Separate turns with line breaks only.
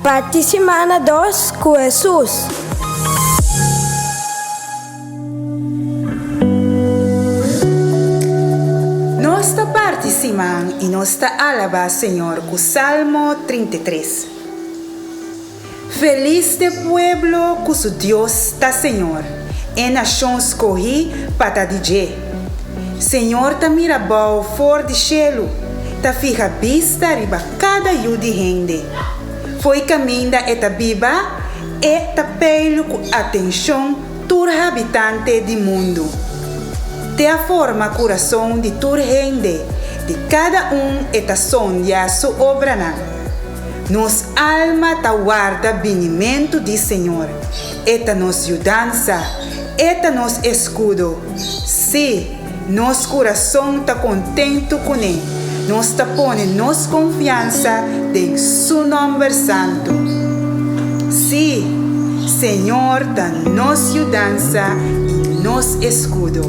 Parte semana 2 com Jesus.
Nossa parte semana e nossa alaba Senhor com Salmo 33. Feliz de pueblo cujo Deus está Senhor, e nações corri para dizer. Senhor ta mirabal for de cielo, ta fija vista riba cada de gente. Foi caminda e ta biba, e ta pelo com atenção tur habitante do mundo. Te a forma coração de tur gente, de cada e ta sonha sua obra na. Nos alma ta guarda benimento de Senhor, eta nos ajudança, eta nos escudo. Se nos coração ta contento com ele, nos ta pone nos confiança em su nome santo. Se Senhor ta nos ajudança e nos escudo.